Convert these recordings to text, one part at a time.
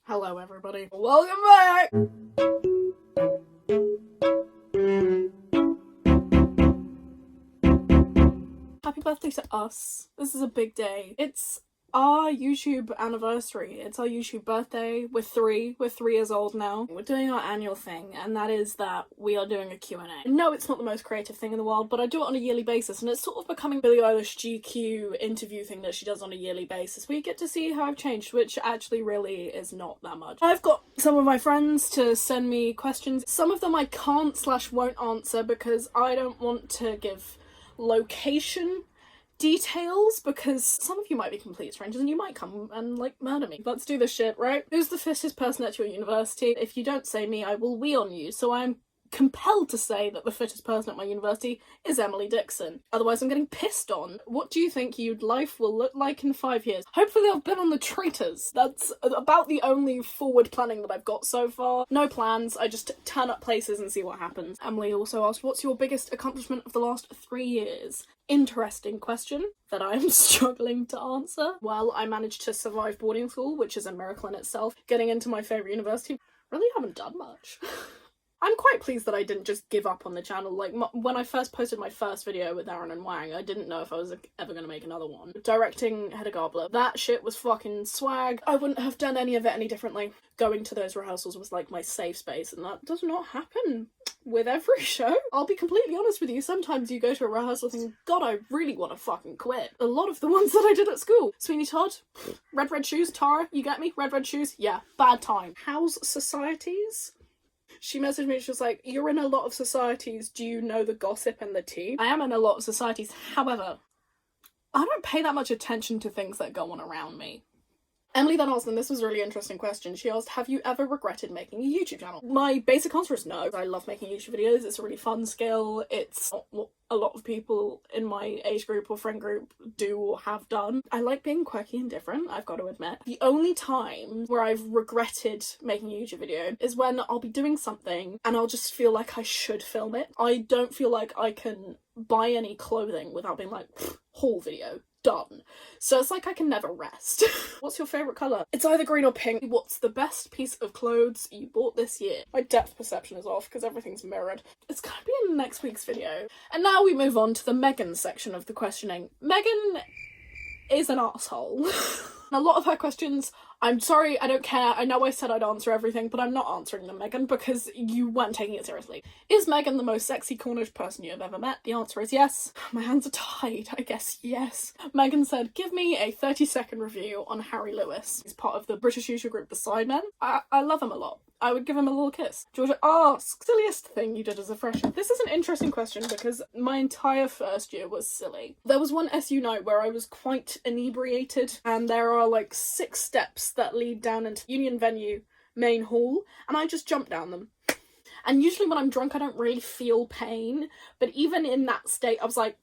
Hello everybody. Welcome back! Happy birthday to us. This is a big day. It's our YouTube anniversary. It's our YouTube birthday. We're 3 years old now. We're doing our annual thing, and that is that we are doing a Q&A. No, it's not the most creative thing in the world, but I do it on a yearly basis, and it's sort of becoming Billie Eilish GQ interview thing that she does on a yearly basis. We get to see how I've changed, which actually really is not that much. I've got some of my friends to send me questions. Some of them I can't/won't answer because I don't want to give location details, because some of you might be complete strangers and you might come and like murder me. Let's do this shit, right? Who's the fittest person at your university? If you don't say me, I will wee on you. So I'm compelled to say that the fittest person at my university is Emily Dixon. Otherwise I'm getting pissed on. What do you think your life will look like in 5 years? Hopefully I've been on the traitors. That's about the only forward planning that I've got so far. No plans, I just turn up places and see what happens. Emily also asked, what's your biggest accomplishment of the last 3 years? Interesting question that I'm struggling to answer. Well, I managed to survive boarding school, which is a miracle in itself. Getting into my favourite university, really haven't done much. I'm quite pleased that I didn't just give up on the channel. Like, when I first posted my first video with Aaron and Wang, I didn't know if I was ever going to make another one. Directing Hedda Gabler, that shit was fucking swag. I wouldn't have done any of it any differently. Going to those rehearsals was like my safe space, and that does not happen with every show. I'll be completely honest with you, sometimes you go to a rehearsal thinking, God, I really want to fucking quit. A lot of the ones that I did at school. Sweeney Todd, Red Shoes, Tara, you get me? Red Shoes, yeah, bad time. How's societies? She messaged me, she was like, you're in a lot of societies, do you know the gossip and the tea? I am in a lot of societies, however, I don't pay that much attention to things that go on around me. Emily then asked, and this was a really interesting question, she asked, have you ever regretted making a YouTube channel? My basic answer is no. I love making YouTube videos, it's a really fun skill, it's not what a lot of people in my age group or friend group do or have done. I like being quirky and different, I've got to admit. The only time where I've regretted making a YouTube video is when I'll be doing something and I'll just feel like I should film it. I don't feel like I can buy any clothing without being like, haul video. Done. So it's like I can never rest. What's your favourite colour? It's either green or pink. What's the best piece of clothes you bought this year? My depth perception is off because everything's mirrored. It's gonna be in next week's video. And now we move on to the Megan section of the questioning. Megan is an asshole. A lot of her questions, I'm sorry, I don't care, I know I said I'd answer everything, but I'm not answering them, Megan, because you weren't taking it seriously. Is Megan the most sexy Cornish person you have ever met? The answer is yes. My hands are tied, I guess yes. Megan said, give me a 30-second review on Harry Lewis. He's part of the British YouTube group The Sidemen. I love him a lot. I would give him a little kiss. Georgia asks, silliest thing you did as a freshman. This is an interesting question because my entire first year was silly. There was one SU night where I was quite inebriated, and there are like 6 steps that lead down into Union Venue main hall, and I just jumped down them. And usually when I'm drunk I don't really feel pain, but even in that state I was like,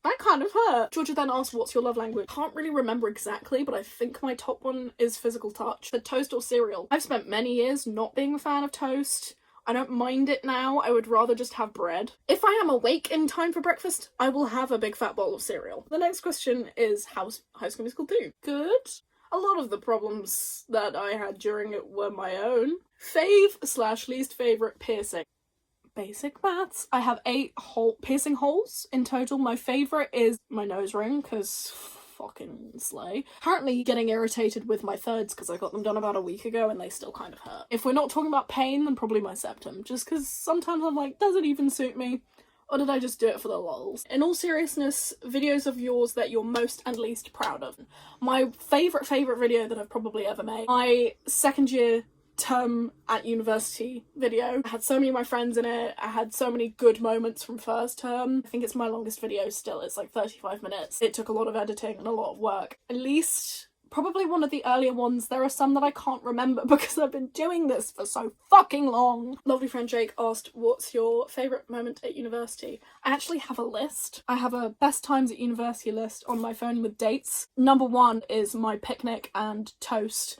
that kind of hurt. Georgia then asked, what's your love language? Can't really remember exactly, but I think my top one is physical touch. The toast or cereal. I've spent many years not being a fan of toast. I don't mind it now, I would rather just have bread. If I am awake in time for breakfast, I will have a big fat bowl of cereal. The next question is, how's High School Musical 2? Good. A lot of the problems that I had during it were my own. Fave/least favourite piercing. Basic maths. I have 8 piercing holes in total. My favourite is my nose ring, because fucking slay. Currently getting irritated with my thirds because I got them done about a week ago and they still kind of hurt. If we're not talking about pain, then probably my septum, just because sometimes I'm like, does it even suit me? Or did I just do it for the lols? In all seriousness, videos of yours that you're most and least proud of. My favourite video that I've probably ever made. My second year term at university video. I had so many of my friends in it. I had so many good moments from first term. I think it's my longest video still. It's like 35 minutes. It took a lot of editing and a lot of work. At least probably one of the earlier ones. There are some that I can't remember because I've been doing this for so fucking long. Lovely friend Jake asked, what's your favourite moment at university? I actually have a list. I have a best times at university list on my phone with dates. Number 1 is my picnic and toast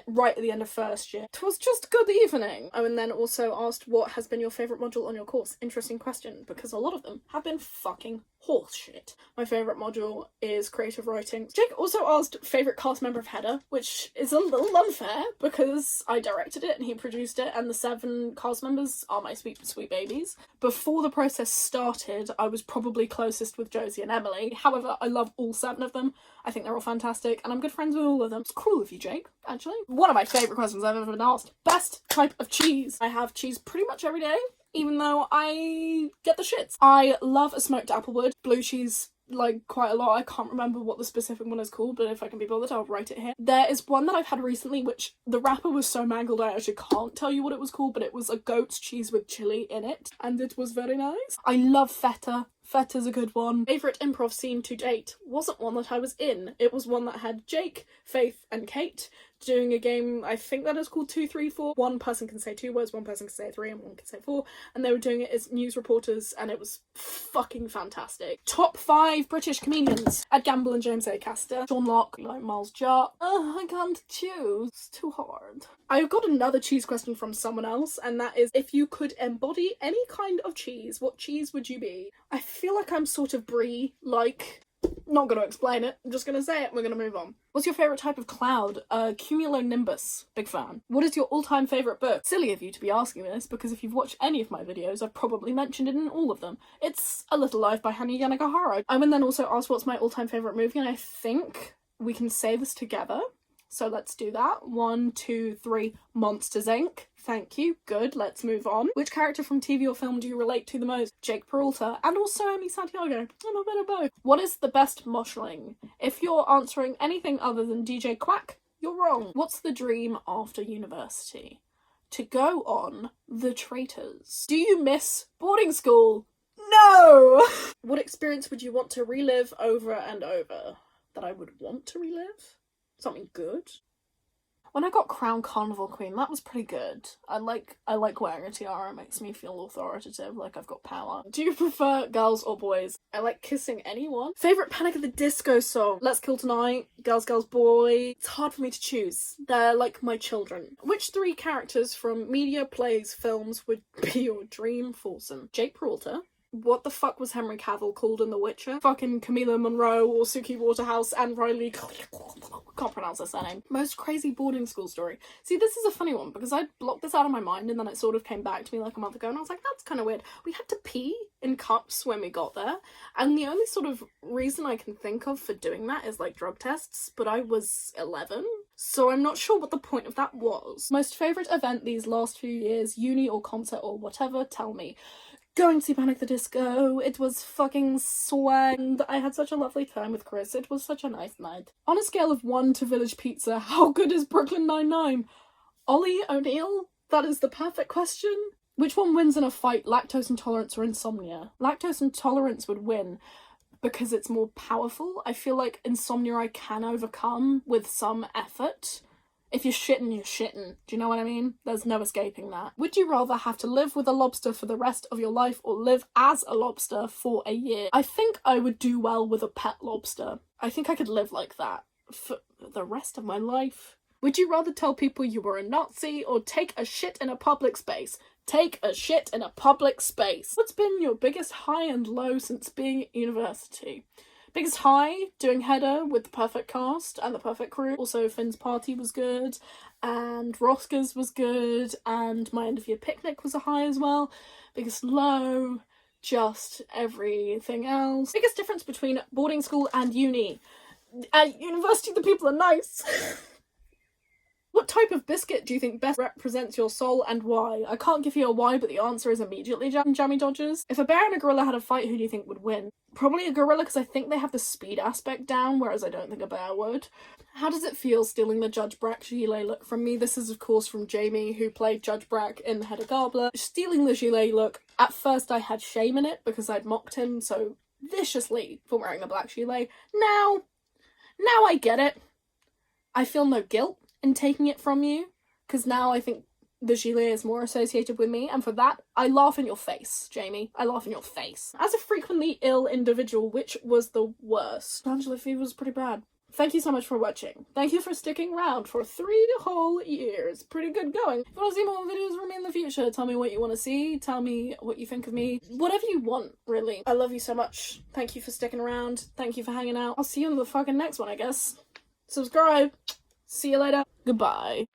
right at the end of first year. 'Twas just good evening. Oh, and then also asked what has been your favourite module on your course. Interesting question, because a lot of them have been fucking horseshit. My favourite module is creative writing. Jake also asked favourite cast member of Header, which is a little unfair because I directed it and he produced it, and the 7 cast members are my sweet, sweet babies. Before the process started, I was probably closest with Josie and Emily. However, I love all 7 of them. I think they're all fantastic, and I'm good friends with all of them. It's cool of you, Jake, actually. One of my favourite questions I've ever been asked. Best type of cheese. I have cheese pretty much every day, even though I get the shits. I love a smoked applewood. Blue cheese, like, quite a lot. I can't remember what the specific one is called, but if I can be bothered, I'll write it here. There is one that I've had recently, which the wrapper was so mangled I actually can't tell you what it was called, but it was a goat's cheese with chilli in it, and it was very nice. I love feta. Feta's a good one. Favourite improv scene to date wasn't one that I was in. It was one that had Jake, Faith, and Kate doing a game, I think that is called 2, 3, 4. One person can say 2 words, one person can say 3, and one can say 4. And they were doing it as news reporters, and it was fucking fantastic. Top 5 British comedians. Ed Gamble and James Acaster. Sean Locke, like Miles Jupp. I can't choose. It's too hard. I've got another cheese question from someone else, and that is, if you could embody any kind of cheese, what cheese would you be? I feel like I'm sort of brie-like. Not gonna explain it, I'm just gonna say it, we're gonna move on. What's your favourite type of cloud? Cumulonimbus. Big fan. What is your all-time favourite book? Silly of you to be asking this, because if you've watched any of my videos, I've probably mentioned it in all of them. It's A Little Life by Hanya Yanagihara. I would then also ask what's my all-time favourite movie, and I think we can say this together. So let's do that. 1, 2, 3. Monsters, Inc. Thank you. Good. Let's move on. Which character from TV or film do you relate to the most? Jake Peralta and also Amy Santiago. I'm a bit of both. What is the best moshling? If you're answering anything other than DJ Quack, you're wrong. What's the dream after university? To go on The Traitors. Do you miss boarding school? No! What experience would you want to relive over and over? That I would want to relive? Something good? When I got crowned Carnival Queen, that was pretty good. I like wearing a tiara, it makes me feel authoritative, like I've got power. Do you prefer girls or boys? I like kissing anyone. Favourite Panic at the Disco song? Let's Kill Tonight, Girls, Girls, Boy. It's hard for me to choose. They're like my children. Which 3 characters from media, plays, films would be your dream foursome? Jake Peralta. What the fuck was Henry Cavill called in The Witcher? Fucking Camilla Monroe or Suki Waterhouse and Riley... Can't pronounce her surname. Most crazy boarding school story. See, this is a funny one because I blocked this out of my mind and then it sort of came back to me like a month ago and I was like, that's kind of weird. We had to pee in cups when we got there, and the only sort of reason I can think of for doing that is like drug tests, but I was 11. So I'm not sure what the point of that was. Most favourite event these last few years, uni or concert or whatever, tell me. Going to see Panic at the Disco, it was fucking swag. I had such a lovely time with Chris, it was such a nice night. On a scale of 1 to Village Pizza, how good is Brooklyn Nine-Nine? Ollie O'Neill? That is the perfect question. Which one wins in a fight, lactose intolerance or insomnia? Lactose intolerance would win because it's more powerful. I feel like insomnia I can overcome with some effort. If you're shitting, you're shitting. Do you know what I mean? There's no escaping that. Would you rather have to live with a lobster for the rest of your life or live as a lobster for a year? I think I would do well with a pet lobster. I think I could live like that for the rest of my life. Would you rather tell people you were a Nazi or take a shit in a public space? Take a shit in a public space. What's been your biggest high and low since being at university? Biggest high, doing Header with the perfect cast and the perfect crew. Also, Finn's party was good, and Rosca's was good, and my end of year picnic was a high as well. Biggest low, just everything else. Biggest difference between boarding school and uni. At university, the people are nice. What type of biscuit do you think best represents your soul and why? I can't give you a why, but the answer is immediately Jammy Dodgers. If a bear and a gorilla had a fight, who do you think would win? Probably a gorilla, because I think they have the speed aspect down, whereas I don't think a bear would. How does it feel stealing the Judge Brack gilet look from me? This is, of course, from Jamie, who played Judge Brack in The Hedda Gabler. Stealing the gilet look, at first I had shame in it, because I'd mocked him so viciously for wearing a black gilet. Now I get it. I feel no guilt in taking it from you, because now I think the gilet is more associated with me, and for that, I laugh in your face, Jamie. I laugh in your face. As a frequently ill individual, which was the worst? Angela fever was pretty bad. Thank you so much for watching. Thank you for sticking around for 3 whole years. Pretty good going. If you want to see more videos from me in the future, tell me what you want to see. Tell me what you think of me. Whatever you want, really. I love you so much. Thank you for sticking around. Thank you for hanging out. I'll see you in the fucking next one, I guess. Subscribe. See you later. Goodbye.